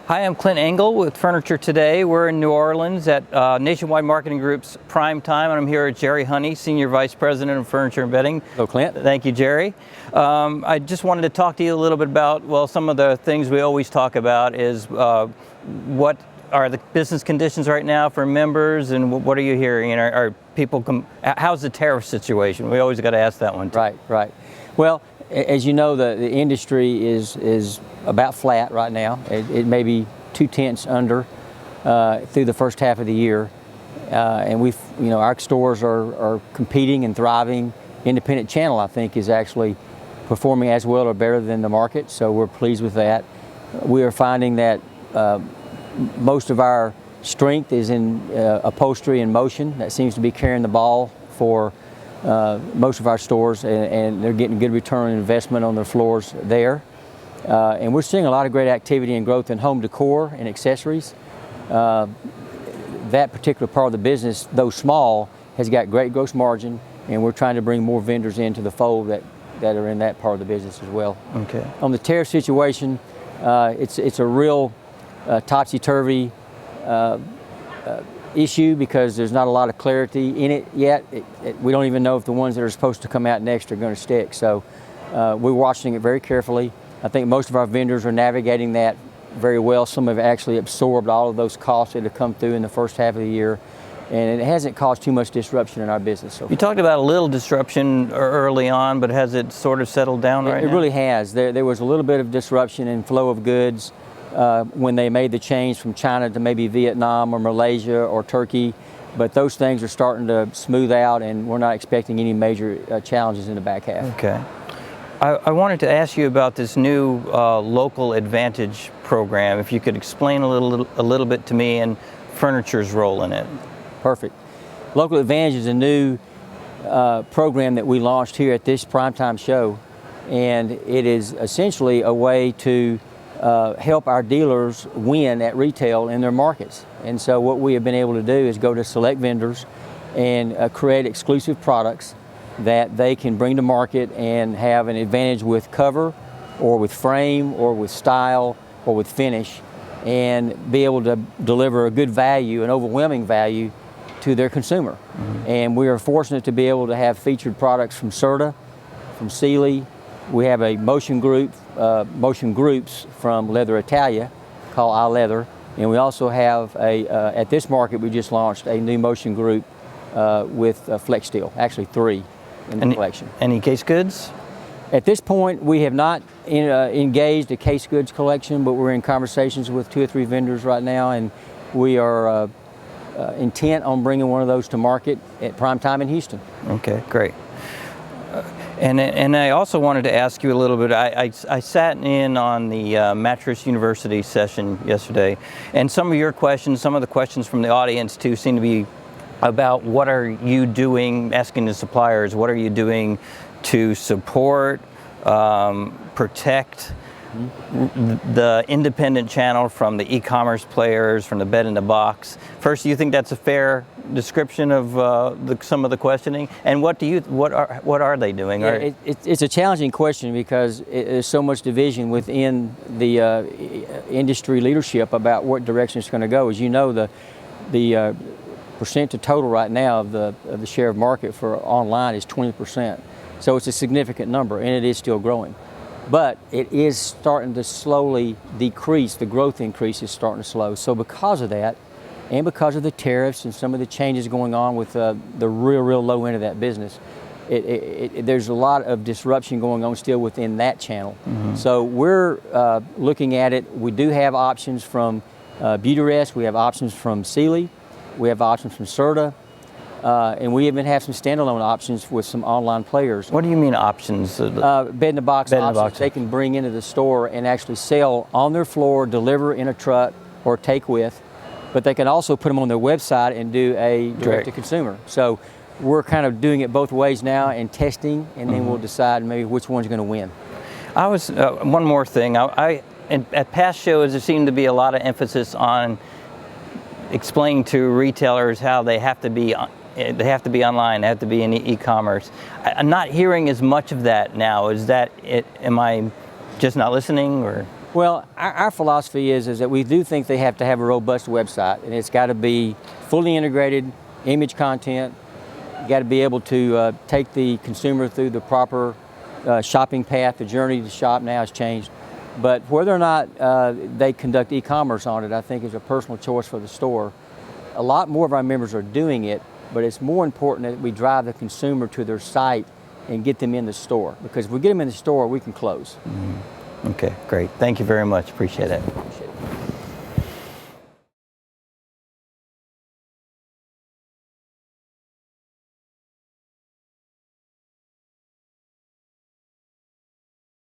Hi, I'm Clint Engel with Furniture Today. We're in New Orleans at Nationwide Marketing Group's PrimeTime, and I'm here with Jerry Honea, Senior Vice President of Furniture and Bedding. Hello, Clint. Thank you, Jerry. I just wanted to talk to you a little bit about, well, some of the things we always talk about is what are the business conditions right now for members, and what are you hearing? And are people, how's the tariff situation? We always got to ask that one too. Right. Well, as you know, the industry is about flat right now. It may be 0.2 under through the first half of the year, and our stores are competing and thriving. Independent channel, I think, is actually performing as well or better than the market, so we're pleased with that. We are finding that most of our strength is in upholstery and motion. That seems to be carrying the ball for most of our stores, and they're getting good return on investment on their floors there. And we're seeing a lot of great activity and growth in home decor and accessories. That particular part of the business, though small, has got great gross margin, and we're trying to bring more vendors into the fold that are in that part of the business as well. Okay. On the tariff situation, it's a real topsy-turvy issue because there's not a lot of clarity in it yet. We don't even know if the ones that are supposed to come out next are going to stick. So we're watching it very carefully. I think most of our vendors are navigating that very well. Some have actually absorbed all of those costs that have come through in the first half of the year, and it hasn't caused too much disruption in our business. So you talked about a little disruption early on, but has it sort of settled down right now? It really has. There was a little bit of disruption in flow of goods when they made the change from China to maybe Vietnam or Malaysia or Turkey, but those things are starting to smooth out, and we're not expecting any major challenges in the back half. Okay. I wanted to ask you about this new Local Advantage program. If you could explain a little bit to me and Furniture's role in it. Perfect. Local Advantage is a new program that we launched here at this PrimeTime show, and it is essentially a way to help our dealers win at retail in their markets. And so what we have been able to do is go to select vendors and create exclusive products that they can bring to market and have an advantage with cover or with frame or with style or with finish, and be able to deliver a good value, an overwhelming value to their consumer. Mm-hmm. And we are fortunate to be able to have featured products from Serta, from Sealy. We have a motion groups from Leather Italia called iLeather, and we also have at this market we just launched a new motion group with Flex Steel, actually 3 in the collection. Any case goods? At this point, we have not engaged a case goods collection, but we're in conversations with 2 or 3 vendors right now, and we are intent on bringing one of those to market at PrimeTime in Houston. Okay, great. And I also wanted to ask you a little bit. I sat in on the Mattress University session yesterday, and some of your questions, some of the questions from the audience too, seem to be about what are you doing, asking the suppliers, what are you doing to support, protect the independent channel from the e-commerce players, from the bed-in-a-box. First, do you think that's a fair description of some of the questioning? And what are they doing? Yeah, it's a challenging question because there's so much division within the industry leadership about what direction it's going to go. As you know, the percent to total right now of the share of market for online is 20%. So it's a significant number, and it is still growing. But it is starting to slowly decrease. The growth increase is starting to slow. So because of that, and because of the tariffs and some of the changes going on with the real low end of that business, there's a lot of disruption going on still within that channel. Mm-hmm. So we're looking at it. We do have options from Beautyrest. We have options from Sealy. We have options from Serta. And we even have some standalone options with some online players. What do you mean options? Bed-in-a-box options they can bring into the store and actually sell on their floor, deliver in a truck, or take with. But they can also put them on their website and do a direct-to-consumer. So we're kind of doing it both ways now and testing, and then we'll decide maybe which one's going to win. I was one more thing. At past shows, there seemed to be a lot of emphasis on explaining to retailers how they have to be online, they have to be in e-commerce. I'm not hearing as much of that now. Is that it? Am I just not listening, or? Well, our philosophy is that we do think they have to have a robust website, and it's got to be fully integrated, image content. You got to be able to take the consumer through the proper shopping path. The journey to shop now has changed. But whether or not they conduct e-commerce on it, I think is a personal choice for the store. A lot more of our members are doing it, but it's more important that we drive the consumer to their site and get them in the store. Because if we get them in the store, we can close. Okay, great. Thank you very much. Appreciate it.